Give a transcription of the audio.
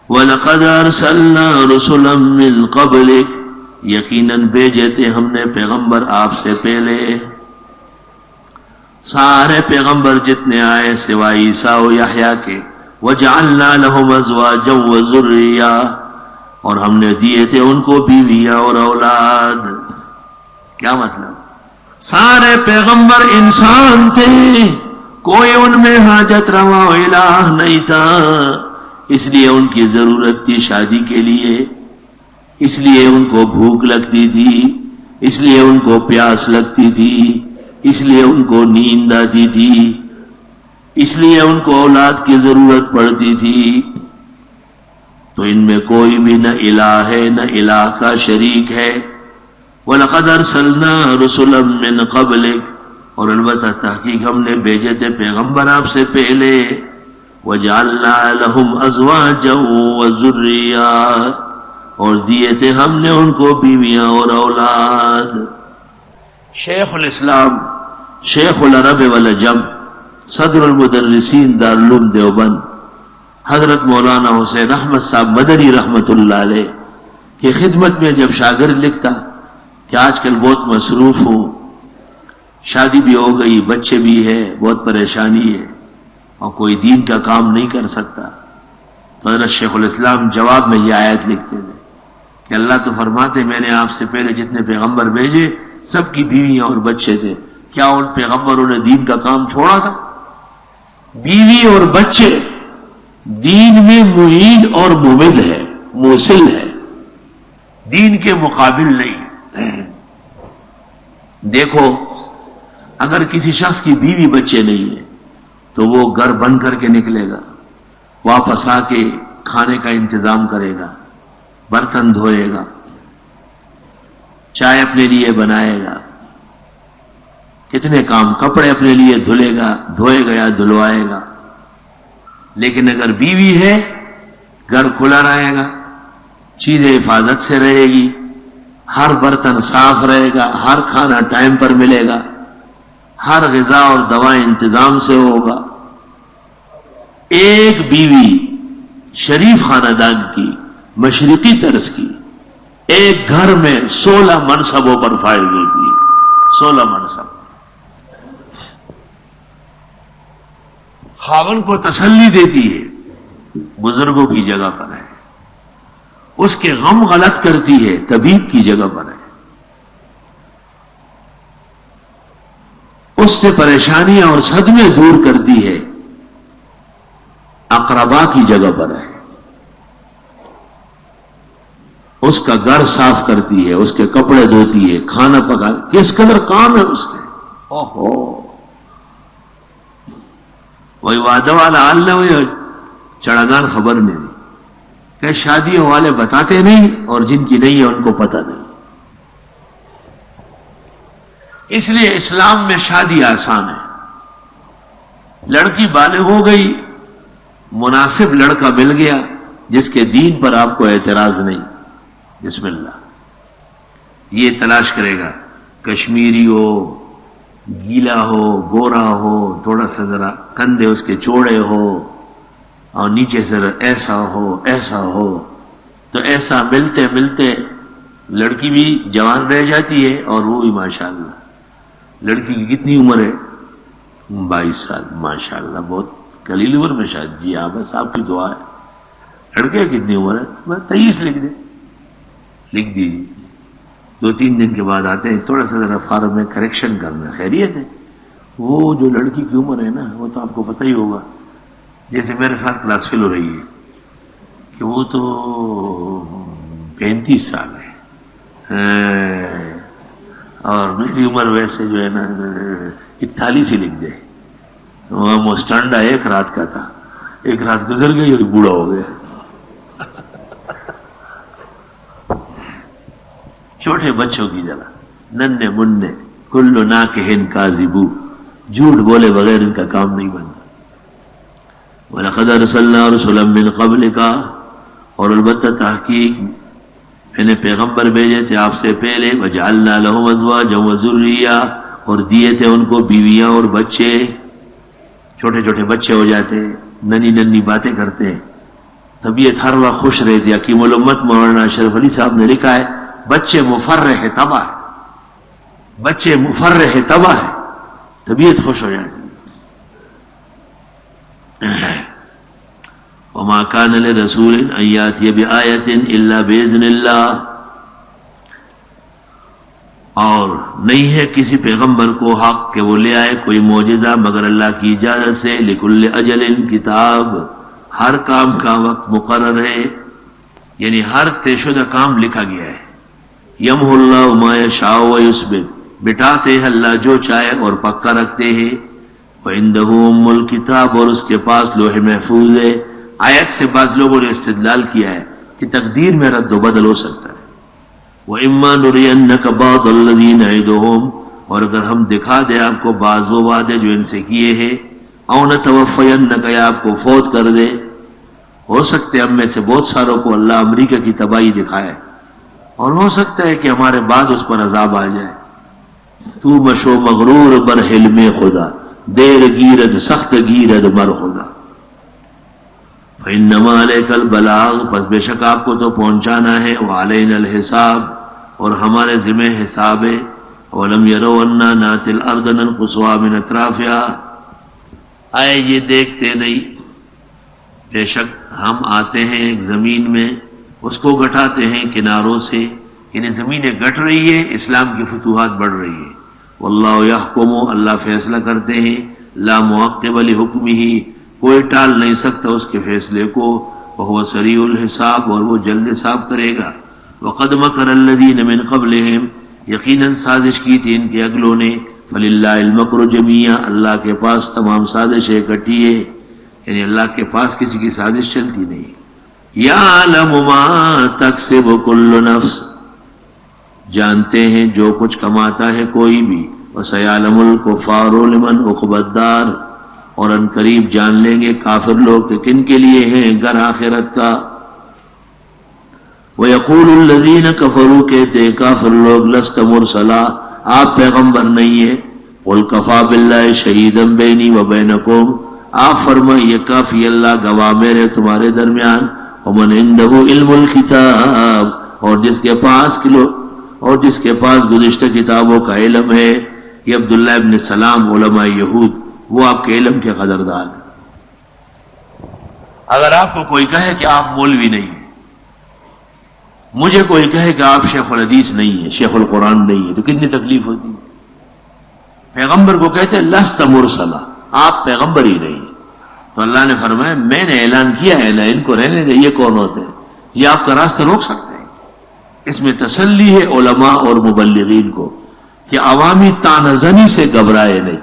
وَلَقَدْ أَرْسَلْنَا رُسُلًا مِّن قَبْلِكَ، یقیناً بھیجے تھے ہم نے پیغمبر آپ سے پہلے، سارے پیغمبر جتنے آئے سوائے عیسیٰ و یحییٰ کے، وَجَعَلْنَا لَهُمْ أَزْوَاجًا وَذُرِّيَّةً، اور ہم نے دیے تھے ان کو بیویاں اور اولاد۔ کیا مطلب؟ سارے پیغمبر انسان تھے، کوئی ان میں حاجت روا و الہ نہیں تھا، اس لیے ان کی ضرورت تھی شادی کے لیے، اس لیے ان کو بھوک لگتی تھی، اس لیے ان کو پیاس لگتی تھی، اس لیے ان کو نیند آتی تھی، اس لیے ان کو اولاد کی ضرورت پڑتی تھی۔ تو ان میں کوئی بھی نہ الہ ہے نہ الہ کا شریک ہے۔ وَلَقَدْ أَرْسَلْنَا رُسُلًا مِّن قَبْلِكَ، اور البتہ تحقیق ہم نے بھیجے تھے پیغمبر آپ سے پہلے، وَجَعَلْنَا لَهُمْ أَزْوَاجًا وَذُرِّيَّةً، اور دیے تھے ہم نے ان کو بیویاں اور اولاد۔ شیخ الاسلام، شیخ العرب والعجم، صدر المدرسین دارالعلوم دیوبند، حضرت مولانا حسین احمد صاحب مدنی رحمت اللہ علیہ کی خدمت میں جب شاگرد لکھتا کہ آج کل بہت مصروف ہوں، شادی بھی ہو گئی، بچے بھی ہے، بہت پریشانی ہے اور کوئی دین کا کام نہیں کر سکتا، تو حضرت شیخ الاسلام جواب میں یہ آیت لکھتے تھے کہ اللہ تو فرماتے میں نے آپ سے پہلے جتنے پیغمبر بھیجے سب کی بیویاں اور بچے تھے، کیا ان پیغمبروں نے دین کا کام چھوڑا تھا؟ بیوی اور بچے دین میں معین اور ممد ہے، موصل ہے، دین کے مقابل نہیں۔ دیکھو اگر کسی شخص کی بیوی بچے نہیں ہے تو وہ گھر بند کر کے نکلے گا، واپس آ کے کھانے کا انتظام کرے گا، برتن دھوئے گا، چائے اپنے لیے بنائے گا، کتنے کام، کپڑے اپنے لیے دھلے گا، دھوئے گا یا دھلوائے گا۔ لیکن اگر بیوی ہے گھر کھلا رہے گا، چیزیں حفاظت سے رہے گی، ہر برتن صاف رہے گا، ہر کھانا ٹائم پر ملے گا، ہر غذا اور دوا انتظام سے ہوگا۔ ایک بیوی شریف خاندان کی، مشرقی طرز کی، ایک گھر میں 16 منصبوں پر فائز ہوتی ہے، 16 منصب۔ خاوند کو تسلی دیتی ہے، بزرگوں کی جگہ پر ہے، اس کے غم غلط کرتی ہے، طبیب کی جگہ پر ہے، اس سے پریشانیاں اور صدمے دور کرتی ہے، اقربا کی جگہ پر ہے، اس کا گھر صاف کرتی ہے، اس کے کپڑے دھوتی ہے، کھانا پکا، کس قدر کام ہے اس کے۔ اوہو، وہی وعدہ والا حال نہ ہوئی، چڑھگان خبر نہیں دی کہ شادیوں والے بتاتے نہیں اور جن کی نہیں ہے ان کو پتہ نہیں۔ اس لیے اسلام میں شادی آسان ہے، لڑکی بالغ ہو گئی، مناسب لڑکا مل گیا جس کے دین پر آپ کو اعتراض نہیں، بسم اللہ، یہ تلاش کرے گا کشمیری ہو، گیلا ہو، گورا ہو، تھوڑا سا ذرا کندھے اس کے چوڑے ہو اور نیچے سے ایسا ہو ایسا ہو، تو ایسا ملتے ملتے لڑکی بھی جوان رہ جاتی ہے اور وہ بھی ماشاءاللہ۔ لڑکی کی کتنی عمر ہے؟ 22 سال، ماشاءاللہ، بہت قلیل عمر میں شادی۔ جی ہاں، بس آپ کی دعا ہے۔ لڑکے کتنی عمر ہے؟ بس 23 لکھ دیں، لکھ دیجیے۔ 2-3 دن کے بعد آتے ہیں، تھوڑا سا ذرا فارم میں کریکشن کرنا، خیریت ہے؟ وہ جو لڑکی کی عمر ہے نا، وہ تو آپ کو پتہ ہی ہوگا، جیسے میرے ساتھ کلاس فیل ہو رہی ہے کہ وہ تو 35 سال ہے، اور میری عمر ویسے جو ہے نا 41 ہی لکھ دے۔ وہ موسٹانڈا ایک رات کا تھا، ایک رات گزر گئی اور بوڑھا ہو گیا۔ چھوٹے بچوں کی جگہ ننھے مننے کلو ناکہن کاذبو، جھوٹ بولے بغیر ان کا کام نہیں بنتا۔ وَلَقَدْ أَرْسَلْنَا رُسُلًا مِّن قَبْلِكَ، اور البتہ تحقیق میں نے پیغمبر بھیجے تھے آپ سے پہلے، وَجَعَلْنَا لَهُمْ أَزْوَاجًا وَذُرِّيَّةً، اور دیے تھے ان کو بیویاں اور بچے، چھوٹے چھوٹے بچے ہو جاتے، ننھی ننھی باتیں کرتے، طبیعت ہر وقت خوش رہتی. حکیم الامت مولانا اشرف علی صاحب نے لکھا ہے بچے مفرح تباہ ہے, بچے مفرح تباہ ہے, طبیعت خوش ہو جاتی. وما كان لرسول ان ياتي بآية الا باذن الله, اور نہیں ہے کسی پیغمبر کو حق کہ وہ لے آئے کوئی معجزہ مگر اللہ کی اجازت سے. لکل اجل کتاب, ہر کام کا وقت مقرر ہے, یعنی ہر طے شدہ کام لکھا گیا ہے. یمحو اللہ ما یشاء ویثبت, مٹاتے ہیں اللہ جو چاہے اور پکا رکھتے ہیں. وعنده ام الکتاب, اور اس کے پاس لوح محفوظ ہے. آیت سے بعض لوگوں نے استدلال کیا ہے کہ تقدیر میں رد و بدل ہو سکتا ہے. وَإِمَّا نُرِيَنَّكَ بَعْضَ الَّذِي نَعِدُهُمْ, اور اگر ہم دکھا دیں آپ کو بعض وہ وعدے جو ان سے کیے ہیں. اَوْ نَتَوَفَّيَنَّكَ, یا آپ کو فوت کر دے. ہو سکتے ہم میں سے بہت ساروں کو اللہ امریکہ کی تباہی دکھائے, اور ہو سکتا ہے کہ ہمارے بعد اس پر عذاب آ جائے. تو مشو مغرور بر حلم خدا, دیر گیرد سخت گیرد مر خدا. فَإِنَّمَا عَلَيْكَ الْبَلَاغُ, پس بے شک آپ کو تو پہنچانا ہے. وَعَلَيْنَا الْحِسَابُ, اور ہمارے ذمہ حساب ہے. وَلَمْ يَرَوْا أَنَّا نَأْتِي الْأَرْضَ نَنْقُصُهَا مِنْ أَطْرَافِهَا, آئے یہ دیکھتے نہیں بے شک ہم آتے ہیں ایک زمین میں, اس کو گٹاتے ہیں کناروں سے. یعنی زمینیں گٹ رہی ہے, اسلام کی فتوحات بڑھ رہی ہے. واللہ یحکم, اللہ فیصلہ کرتے ہیں. لا معقب لحکمہ, کوئی ٹال نہیں سکتا اس کے فیصلے کو. وہو سریع الحساب, اور وہ جلد حساب کرے گا. وقد مکر الذین من قبلہم, یقیناً سازش کی تھی ان کے اگلوں نے. فللہ المکر جمیعا, اللہ کے پاس تمام سازشیں اکٹھی ہے, یعنی اللہ کے پاس کسی کی سازش چلتی نہیں. یعلم ما تکسب کل نفس, جانتے ہیں جو کچھ کماتا ہے کوئی بھی. وسیعلم الکفار لمن عقبی الدار, اور ان قریب جان لیں گے کافر لوگ کہ کن کے لیے ہیں گھر آخرت کا. وَيَقُولُ الَّذِينَ كَفَرُوا, کہتے ہیں کافر لوگ, لست مرسلا, آپ پیغمبر نہیں ہیں. قُلْ كَفَى بِاللَّهِ شَهِيدًا بَيْنِي وَبَيْنَكُمْ, آپ فرمائیے کافی اللہ گواہ میرے تمہارے درمیان. وَمَنْ عِنْدَهُ عِلْمُ الْكِتَابِ, اور جس کے پاس گزشتہ کتابوں کا علم ہے. یہ عبداللہ ابن سلام علماء یہود, وہ آپ کے علم کے قدردان ہیں. اگر آپ کو کوئی کہے کہ آپ مولوی نہیں ہیں, مجھے کوئی کہے کہ آپ شیخ الحدیث نہیں ہیں, شیخ القرآن نہیں ہے, تو کتنی تکلیف ہوتی ہے. پیغمبر کو کہتے ہیں لست مرسلا, آپ پیغمبر ہی نہیں ہیں. تو اللہ نے فرمایا میں نے اعلان کیا ہے نا, ان کو رہنے دیں. یہ کون ہوتے ہیں؟ یہ آپ کا راستہ روک سکتے ہیں. اس میں تسلی ہے علماء اور مبلغین کو کہ عوامی تانہ زنی سے گھبرائے نہیں.